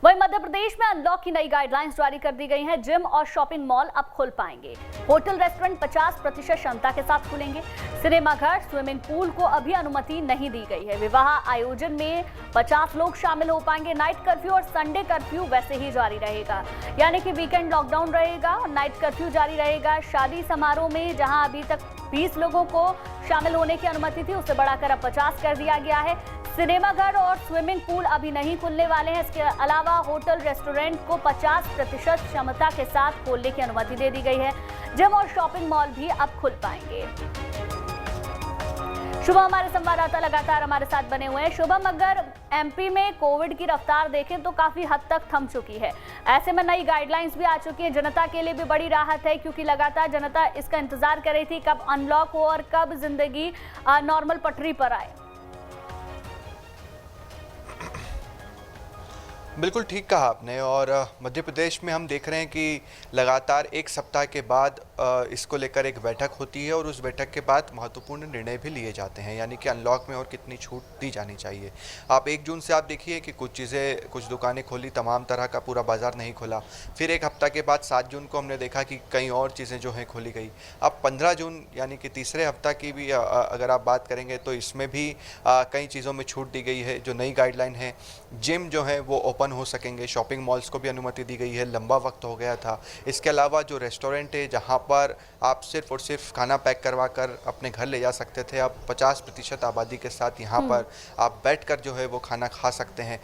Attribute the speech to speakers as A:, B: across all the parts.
A: वहीं मध्य प्रदेश में अनलॉक की नई गाइडलाइंस जारी कर दी गई हैं। जिम और शॉपिंग मॉल अब खुल पाएंगे। होटल रेस्टोरेंट 50% क्षमता के साथ खुलेंगे। सिनेमाघर, स्विमिंग पूल को अभी अनुमति नहीं दी गई है। विवाह आयोजन में 50 लोग शामिल हो पाएंगे। नाइट कर्फ्यू और संडे कर्फ्यू वैसे ही जारी रहेगा, यानी कि वीकेंड लॉकडाउन रहेगा और नाइट कर्फ्यू जारी रहेगा। शादी समारोह में जहां अभी तक 20 लोगों को शामिल होने की अनुमति थी, उसे बढ़ाकर अब 50 कर दिया गया है। सिनेमाघर और स्विमिंग पूल अभी नहीं खुलने वाले हैं। इसके अलावा होटल रेस्टोरेंट को 50% क्षमता के साथ खोलने की अनुमति दे दी गई है। जिम और शॉपिंग मॉल भी अब खुल पाएंगे। शुभम हमारे संवाददाता लगातार हमारे साथ बने हुए हैं। शुभम, अगर एमपी में कोविड की रफ्तार देखें तो काफी हद तक थम चुकी है, ऐसे में नई गाइडलाइंस भी आ चुकी है। जनता के लिए भी बड़ी राहत है, क्योंकि लगातार जनता इसका इंतजार कर रही थी कब अनलॉक हो और कब जिंदगी नॉर्मल पटरी पर आए।
B: बिल्कुल ठीक कहा आपने। और मध्य प्रदेश में हम देख रहे हैं कि लगातार एक सप्ताह के बाद इसको लेकर एक बैठक होती है और उस बैठक के बाद महत्वपूर्ण निर्णय भी लिए जाते हैं, यानी कि अनलॉक में और कितनी छूट दी जानी चाहिए। आप 1 जून से आप देखिए कि कुछ चीज़ें, कुछ दुकानें खोली, तमाम तरह का पूरा बाज़ार नहीं खोला। फिर एक हफ्ता के बाद 7 जून को हमने देखा कि कई और चीज़ें जो हैं खोली गई। अब 15 जून यानी कि तीसरे हफ्ता की भी अगर आप बात करेंगे तो इसमें भी कई चीज़ों में छूट दी गई है। जो नई गाइडलाइन है, जिम जो है वो ओपन हो सकेंगे, शॉपिंग मॉल्स को भी अनुमति दी गई है, लंबा वक्त हो गया था। इसके अलावा जो रेस्टोरेंट है जहां पर आप सिर्फ और सिर्फ खाना पैक करवा कर अपने घर ले जा सकते थे, अब 50% आबादी के साथ यहां पर आप बैठकर जो है वो खाना खा सकते हैं।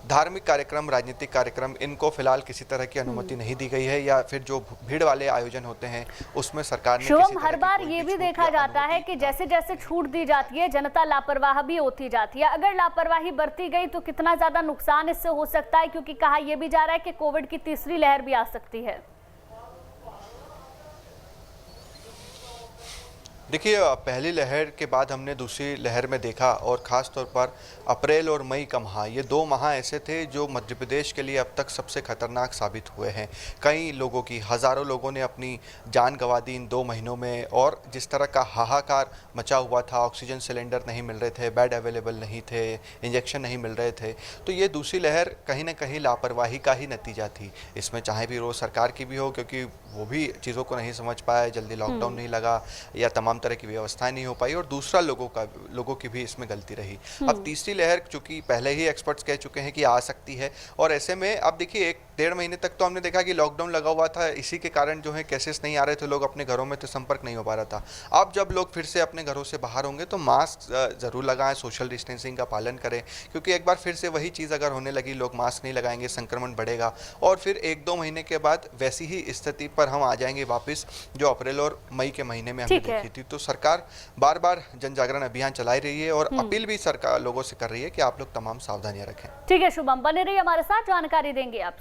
B: धार्मिक कार्यक्रम, राजनीतिक कार्यक्रम, इनको फिलहाल किसी तरह की अनुमति नहीं दी गई है, या फिर जो भीड़ वाले आयोजन होते हैं उसमें सरकार ने
A: शुभम, हर बार ये भी देखा जाता है कि जैसे जैसे छूट दी जाती है जनता लापरवाह भी होती जाती है। अगर लापरवाही बरती गई तो कितना ज्यादा नुकसान इससे हो सकता है, क्योंकि कहा यह भी जा रहा है कि कोविड की तीसरी लहर भी आ सकती है।
B: देखिए, पहली लहर के बाद हमने दूसरी लहर में देखा, और ख़ास तौर पर अप्रैल और मई का माह, ये 2 माह ऐसे थे जो मध्य प्रदेश के लिए अब तक सबसे खतरनाक साबित हुए हैं। कई लोगों की, हज़ारों लोगों ने अपनी जान गंवा दी इन 2 महीनों में। और जिस तरह का हाहाकार मचा हुआ था, ऑक्सीजन सिलेंडर नहीं मिल रहे थे, बेड अवेलेबल नहीं थे, इंजेक्शन नहीं मिल रहे थे, तो ये दूसरी लहर कहीं ना कहीं लापरवाही का ही नतीजा थी। इसमें चाहे भी रोज़ सरकार की भी हो, क्योंकि वो भी चीज़ों को नहीं समझ पाए, जल्दी लॉकडाउन नहीं लगा, या तमाम तरह की व्यवस्थाएं नहीं हो पाई, और दूसरा लोगों की भी इसमें गलती रही। अब तीसरी लहर, चूंकि पहले ही एक्सपर्ट्स कह चुके हैं कि आ सकती है, और ऐसे में अब देखिए 1-1.5 महीने तक तो हमने देखा कि लॉकडाउन लगा हुआ था, इसी के कारण जो है केसेस नहीं आ रहे थे, लोग अपने घरों में थे, संपर्क नहीं हो पा रहा था। अब जब लोग फिर से अपने घरों से बाहर होंगे तो मास्क जरूर लगाएं, सोशल डिस्टेंसिंग का पालन करें, क्योंकि एक बार फिर से वही चीज़ अगर होने लगी, लोग मास्क नहीं लगाएंगे, संक्रमण बढ़ेगा, और फिर 1-2 महीने के बाद वैसी ही स्थिति पर हम आ जाएंगे वापस, जो अप्रैल और मई के महीने में हमने देखी थी। तो सरकार बार बार जन जागरण अभियान चलाई रही है, और अपील भी सरकार लोगों से कर रही है कि आप लोग तमाम सावधानियां रखें।
A: ठीक है शुभम, बने रहिए हमारे साथ, जानकारी देंगे आप।